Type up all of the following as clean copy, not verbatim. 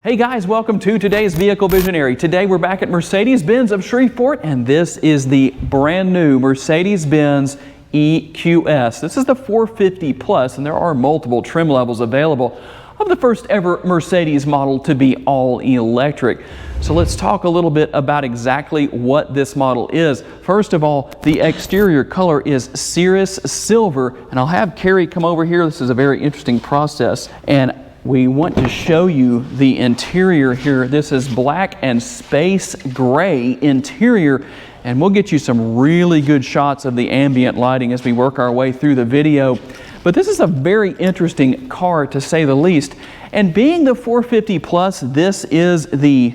Hey guys, welcome to today's Vehicle Visionary. Today we're back at Mercedes-Benz of Shreveport, and this is the brand new Mercedes-Benz EQS. This is the 450 Plus, and there are multiple trim levels available of the first ever Mercedes model to be all electric. So let's talk a little bit about exactly what this model is. First of all, the exterior color is Cirrus Silver, and I'll have Carrie come over here. This is a very interesting process, and we want to show you the interior here. This is black and space gray interior, and we'll get you some really good shots of the ambient lighting as we work our way through the video. But this is a very interesting car, to say the least. And being the 450 Plus, this is the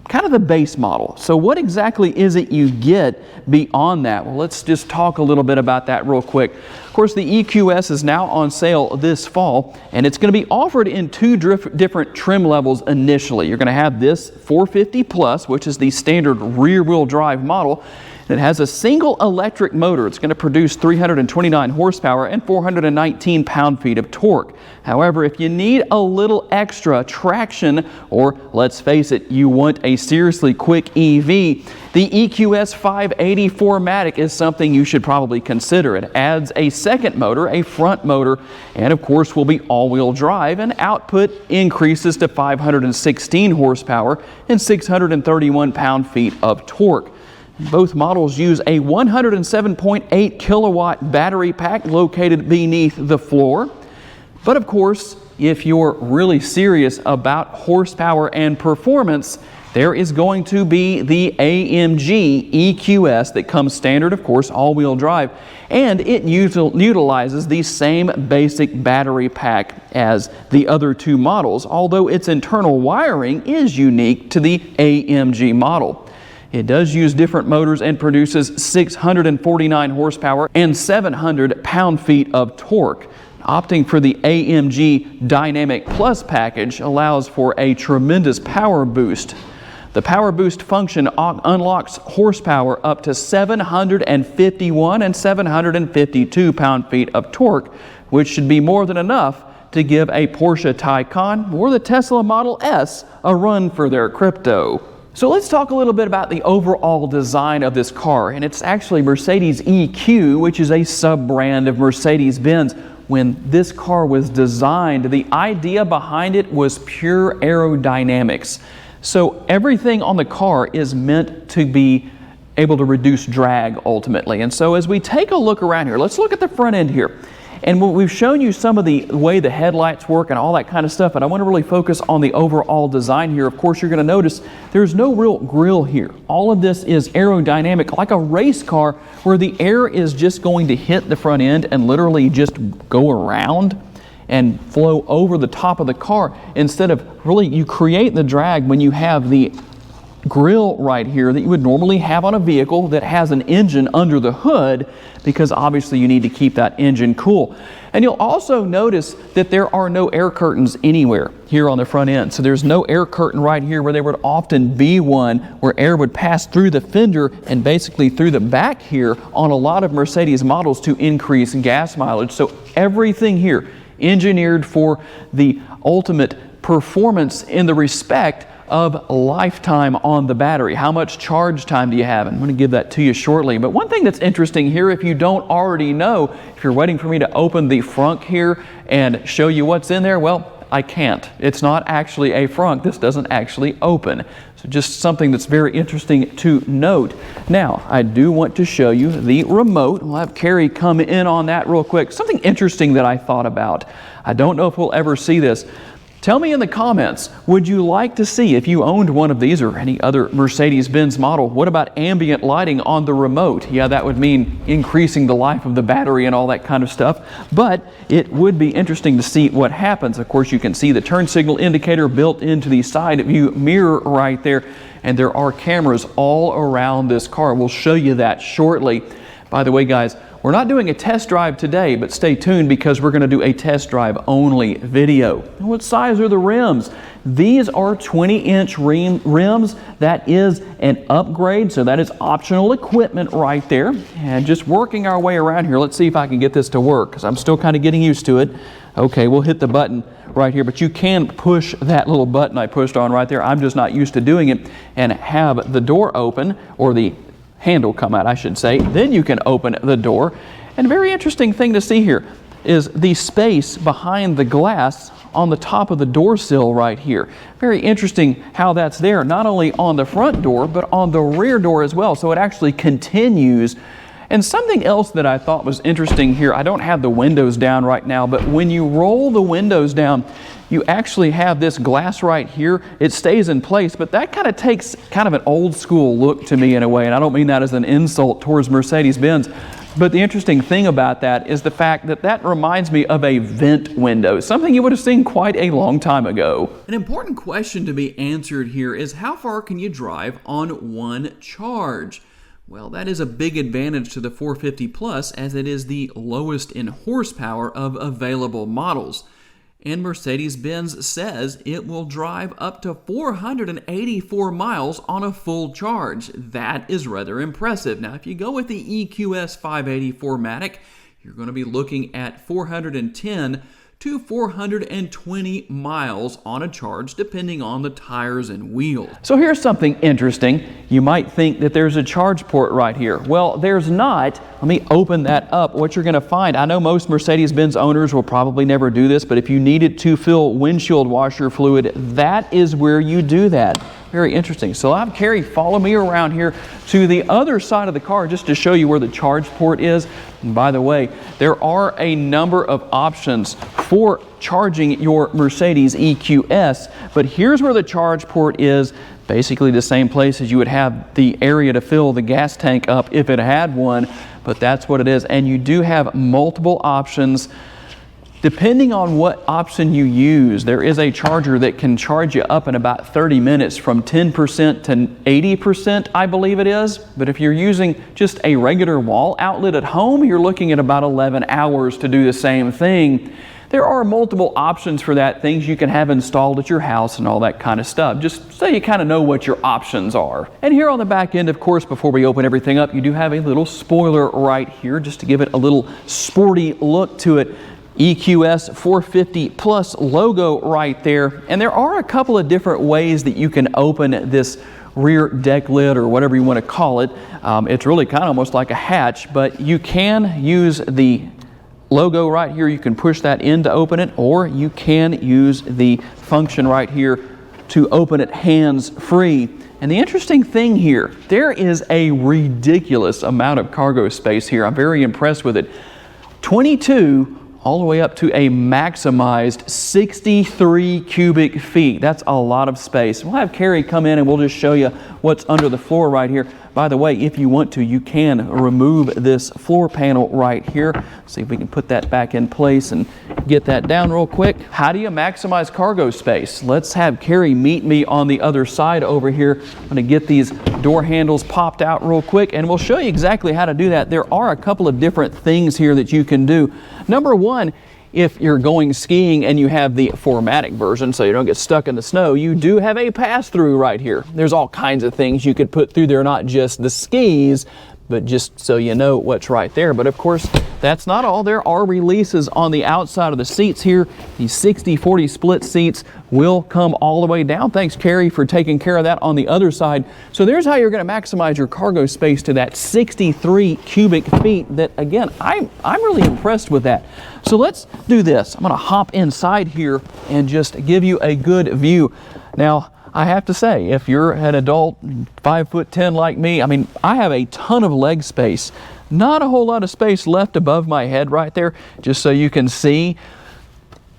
kind of the base model. So what exactly is it you get beyond that? Well, let's just talk a little bit about that real quick. Of course, the EQS is now on sale this fall, and it's going to be offered in two different trim levels initially. You're going to have this 450 Plus, which is the standard rear-wheel drive model. It has a single electric motor. It's going to produce 329 horsepower and 419 pound-feet of torque. However, if you need a little extra traction, or let's face it, you want a seriously quick EV, the EQS 580 4MATIC is something you should probably consider. It adds a second motor, a front motor, and of course will be all-wheel drive, and output increases to 516 horsepower and 631 pound-feet of torque. Both models use a 107.8 kilowatt battery pack located beneath the floor. But of course, if you're really serious about horsepower and performance, there is going to be the AMG EQS that comes standard, of course, all-wheel drive, and it utilizes the same basic battery pack as the other two models, although its internal wiring is unique to the AMG model. It does use different motors and produces 649 horsepower and 700 pound-feet of torque. Opting for the AMG Dynamic Plus package allows for a tremendous power boost. The power boost function unlocks horsepower up to 751 and 752 pound-feet of torque, which should be more than enough to give a Porsche Taycan or the Tesla Model S a run for their crypto. So let's talk a little bit about the overall design of this car, and it's actually Mercedes EQ, which is a sub-brand of Mercedes-Benz. When this car was designed, the idea behind it was pure aerodynamics. So everything on the car is meant to be able to reduce drag ultimately. And so as we take a look around here, let's look at the front end here. And we've shown you some of the way the headlights work and all that kind of stuff, but I want to really focus on the overall design here. Of course, you're going to notice there's no real grille here. All of this is aerodynamic, like a race car, where the air is just going to hit the front end and literally just go around and flow over the top of the car, instead of really you create the drag when you have the grille right here that you would normally have on a vehicle that has an engine under the hood, because obviously you need to keep that engine cool. And you'll also notice that there are no air curtains anywhere here on the front end. So there's no air curtain right here where there would often be one, where air would pass through the fender and basically through the back here on a lot of Mercedes models to increase gas mileage. So everything here engineered for the ultimate performance in the respect of lifetime on the battery. How much charge time do you have? And I'm going to give that to you shortly. But one thing that's interesting here, if you don't already know, if you're waiting for me to open the frunk here and show you what's in there, well, I can't. It's not actually a frunk. This doesn't actually open. So just something that's very interesting to note. Now, I do want to show you the remote. We'll have Carrie come in on that real quick. Something interesting that I thought about. I don't know if we'll ever see this. Tell me in the comments, would you like to see, if you owned one of these or any other Mercedes-Benz model, what about ambient lighting on the remote? Yeah, that would mean increasing the life of the battery and all that kind of stuff, but it would be interesting to see what happens. Of course, you can see the turn signal indicator built into the side view mirror right there, and there are cameras all around this car. We'll show you that shortly. By the way, guys, we're not doing a test drive today, but stay tuned because we're going to do a test drive only video. What size are the rims? These are 20-inch rims. That is an upgrade, so that is optional equipment right there. And just working our way around here, let's see if I can get this to work, because I'm still kind of getting used to it. Okay, we'll hit the button right here, but you can push that little button I pushed on right there. I'm just not used to doing it, and have the door open, or the handle come out, I should say. Then you can open the door. And a very interesting thing to see here is the space behind the glass on the top of the door sill right here. Very interesting how that's there, not only on the front door, but on the rear door as well. So it actually continues. And something else that I thought was interesting here, I don't have the windows down right now, but when you roll the windows down, you actually have this glass right here. It stays in place, but that kind of takes kind of an old school look to me in a way, and I don't mean that as an insult towards Mercedes-Benz. But the interesting thing about that is the fact that that reminds me of a vent window, something you would have seen quite a long time ago. An important question to be answered here is, how far can you drive on one charge? Well, that is a big advantage to the 450 Plus, as it is the lowest in horsepower of available models. And Mercedes-Benz says it will drive up to 484 miles on a full charge. That is rather impressive. Now, if you go with the EQS 580 4MATIC, you're going to be looking at 410 to 420 miles on a charge, depending on the tires and wheels. So here's something interesting. You might think that there's a charge port right here. Well, there's not. Let me open that up. What you're going to find, I know most Mercedes-Benz owners will probably never do this, but if you needed to fill windshield washer fluid, that is where you do that. Very interesting. So I'll have Carrie follow me around here to the other side of the car just to show you where the charge port is. And by the way, there are a number of options for charging your Mercedes EQS, but here's where the charge port is. Basically the same place as you would have the area to fill the gas tank up if it had one, but that's what it is. And you do have multiple options. Depending on what option you use, there is a charger that can charge you up in about 30 minutes from 10% to 80%, I believe it is. But if you're using just a regular wall outlet at home, you're looking at about 11 hours to do the same thing. There are multiple options for that, things you can have installed at your house and all that kind of stuff, just so you kind of know what your options are. And here on the back end, of course, before we open everything up, you do have a little spoiler right here just to give it a little sporty look to it. EQS 450 Plus logo right there. And there are a couple of different ways that you can open this rear deck lid, or whatever you want to call it. It's really kind of almost like a hatch, but you can use the logo right here. You can push that in to open it, or you can use the function right here to open it hands-free. And the interesting thing here, there is a ridiculous amount of cargo space here. I'm very impressed with it. 22 all the way up to a maximized 63 cubic feet. That's a lot of space. We'll have Carrie come in and we'll just show you what's under the floor right here. By the way, if you want to, you can remove this floor panel right here. See if we can put that back in place and get that down real quick. How do you maximize cargo space? Let's have Carrie meet me on the other side over here. I'm going to get these door handles popped out real quick, and we'll show you exactly how to do that. There are a couple of different things here that you can do. Number one, if you're going skiing and you have the 4MATIC version so you don't get stuck in the snow, you do have a pass-through right here. There's all kinds of things you could put through there, not just the skis, but just so you know what's right there. But of course, that's not all. There are releases on the outside of the seats here. These 60-40 split seats will come all the way down. Thanks, Carrie, for taking care of that on the other side. So there's how you're going to maximize your cargo space to that 63 cubic feet that, again, I'm really impressed with that. So let's do this. I'm going to hop inside here and just give you a good view. Now, I have to say, if you're an adult, 5'10" like me, I mean, I have a ton of leg space. Not a whole lot of space left above my head right there, just so you can see.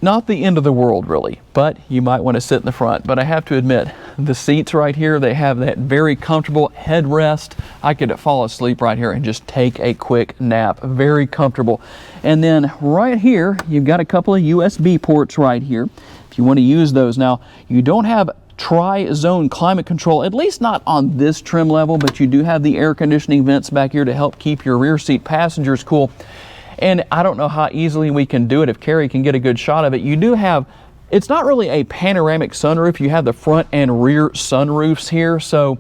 Not the end of the world, really, but you might want to sit in the front. But I have to admit, the seats right here, they have that very comfortable headrest. I could fall asleep right here and just take a quick nap. Very comfortable. And then right here, you've got a couple of USB ports right here, if you want to use those. Now, you don't have tri-zone climate control, at least not on this trim level, but you do have the air conditioning vents back here to help keep your rear seat passengers cool. And I don't know how easily we can do it. If Carrie can get a good shot of it, you do have, it's not really a panoramic sunroof. You have the front and rear sunroofs here. So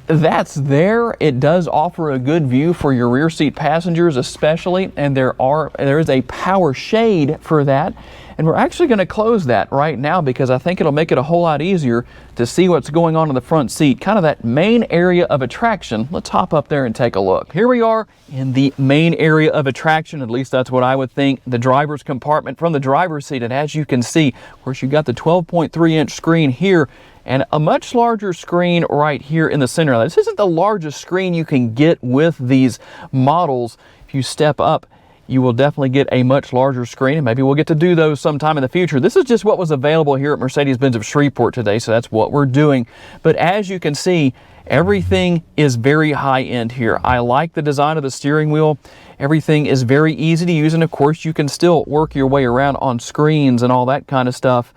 that's there. It does offer a good view for your rear seat passengers especially, and there is a power shade for that. And we're actually going to close that right now because I think it'll make it a whole lot easier to see what's going on in the front seat, kind of that main area of attraction. Let's hop up there and take a look. Here we are in the main area of attraction, at least that's what I would think, the driver's compartment from the driver's seat. And as you can see, of course, you've got the 12.3-inch screen here and a much larger screen right here in the center. Now, this isn't the largest screen you can get with these models. If you step up, you will definitely get a much larger screen, and maybe we'll get to do those sometime in the future. This is just what was available here at Mercedes-Benz of Shreveport today, so that's what we're doing. But as you can see, everything is very high-end here. I like the design of the steering wheel. Everything is very easy to use, and of course you can still work your way around on screens and all that kind of stuff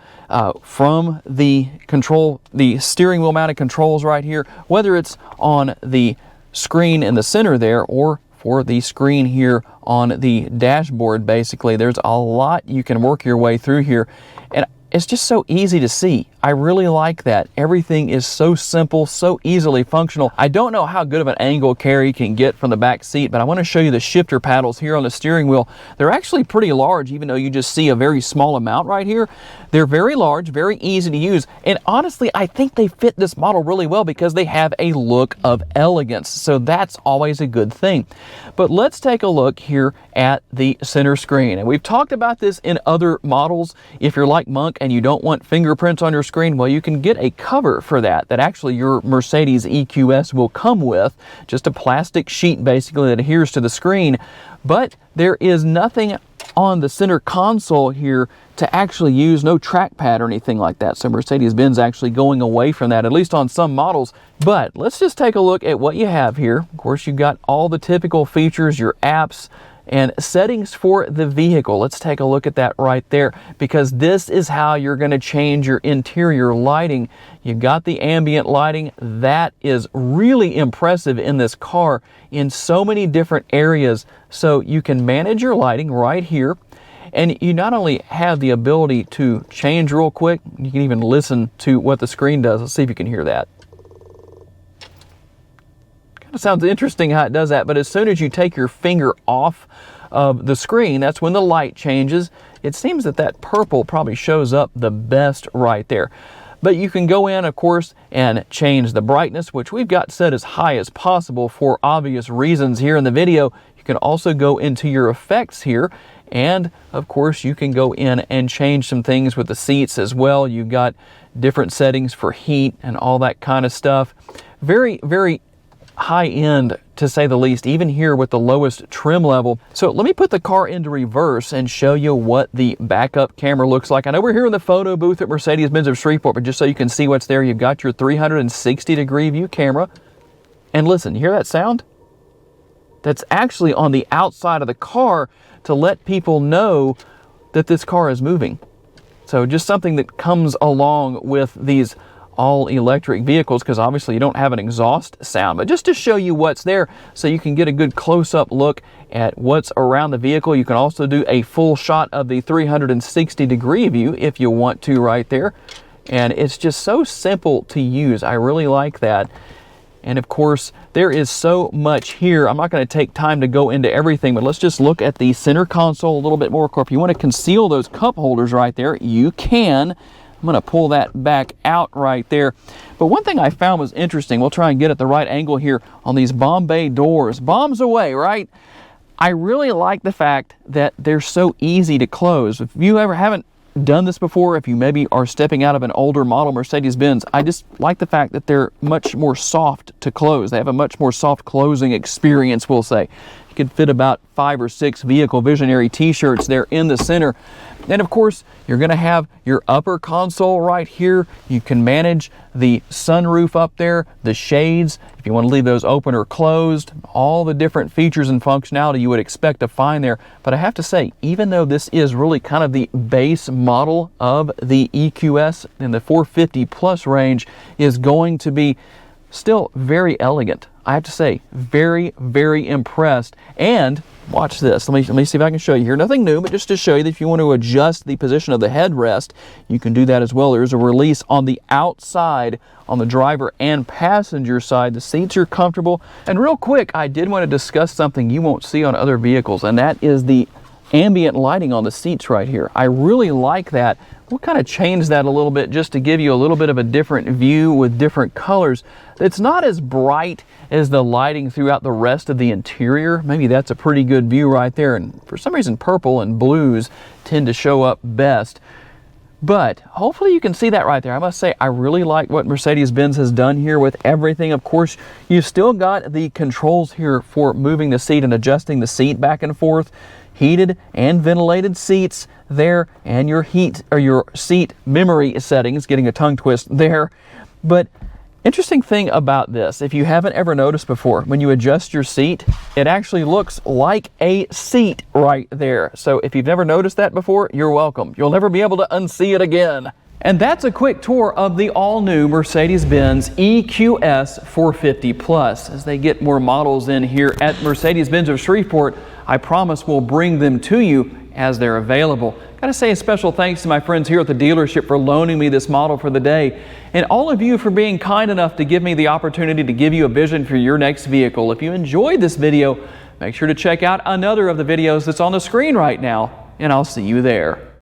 from the steering wheel mounted controls right here, whether it's on the screen in the center there or for the screen here on the dashboard. Basically, there's a lot you can work your way through here, and it's just so easy to see. I really like that. Everything is so simple, so easily functional. I don't know how good of an angle carry can get from the back seat, but I want to show you the shifter paddles here on the steering wheel. They're actually pretty large, even though you just see a very small amount right here. They're very large, very easy to use, and honestly, I think they fit this model really well because they have a look of elegance, so that's always a good thing. But let's take a look here at the center screen, and we've talked about this in other models. If you're like Monk and you don't want fingerprints on your screen, well, you can get a cover for that actually your Mercedes EQS will come with, just a plastic sheet basically that adheres to the screen. But there is nothing on the center console here to actually use, no trackpad or anything like that. So Mercedes-Benz actually going away from that, at least on some models. But let's just take a look at what you have here. Of course, you've got all the typical features, your apps, and settings for the vehicle. Let's take a look at that right there, because this is how you're going to change your interior lighting. You've got the ambient lighting. That is really impressive in this car in so many different areas. So you can manage your lighting right here, and you not only have the ability to change real quick, you can even listen to what the screen does. Let's see if you can hear that. Sounds interesting how it does that, but as soon as you take your finger off of the screen, that's when the light changes. It seems that that purple probably shows up the best right there. But you can go in, of course, and change the brightness, which we've got set as high as possible for obvious reasons here in the video. You can also go into your effects here, and of course you can go in and change some things with the seats as well. You've got different settings for heat and all that kind of stuff. Very, very high end, to say the least, even here with the lowest trim level. So let me put the car into reverse and show you what the backup camera looks like. I know we're here in the photo booth at Mercedes-Benz of Shreveport, but just so you can see what's there, you've got your 360-degree view camera. And listen, you hear that sound? That's actually on the outside of the car to let people know that this car is moving. So just something that comes along with these all-electric vehicles, because obviously you don't have an exhaust sound, but just to show you what's there so you can get a good close-up look at what's around the vehicle. You can also do a full shot of the 360-degree view if you want to right there, and it's just so simple to use. I really like that. And of course, there is so much here. I'm not going to take time to go into everything, but let's just look at the center console a little bit more. If you want to conceal those cup holders right there, you can. I'm going to pull that back out right there. But one thing I found was interesting, we'll try and get at the right angle here on these Bombay doors. Bombs away, right? I really like the fact that they're so easy to close. If you ever haven't done this before, if you maybe are stepping out of an older model Mercedes-Benz, I just like the fact that they're much more soft to close. They have a much more soft closing experience, we'll say. You could fit about 5 or 6 Vehicle Visionary t-shirts there in the center. And of course, you're going to have your upper console right here. You can manage the sunroof up there, the shades, if you want to leave those open or closed, all the different features and functionality you would expect to find there. But I have to say, even though this is really kind of the base model of the EQS, in the 450 plus range is going to be still very elegant. I have to say, very, very impressed. And watch this. Let me see if I can show you here. Nothing new, but just to show you that if you want to adjust the position of the headrest, you can do that as well. There's a release on the outside on the driver and passenger side. The seats are comfortable. And real quick, I did want to discuss something you won't see on other vehicles, and that is the ambient lighting on the seats right here. I really like that. We'll kind of change that a little bit just to give you a little bit of a different view with different colors. It's not as bright as the lighting throughout the rest of the interior. Maybe that's a pretty good view right there. And for some reason, purple and blues tend to show up best. But hopefully you can see that right there. I must say, I really like what Mercedes-Benz has done here with everything. Of course, you've still got the controls here for moving the seat and adjusting the seat back and forth. Heated and ventilated seats there, and your seat memory settings, getting a tongue twist there. But interesting thing about this, if you haven't ever noticed before, when you adjust your seat, it actually looks like a seat right there. So if you've never noticed that before, you're welcome. You'll never be able to unsee it again. And that's a quick tour of the all-new Mercedes-Benz EQS 450 Plus. As they get more models in here at Mercedes-Benz of Shreveport, I promise we'll bring them to you as they're available. Gotta say a special thanks to my friends here at the dealership for loaning me this model for the day, and all of you for being kind enough to give me the opportunity to give you a vision for your next vehicle. If you enjoyed this video, make sure to check out another of the videos that's on the screen right now, and I'll see you there.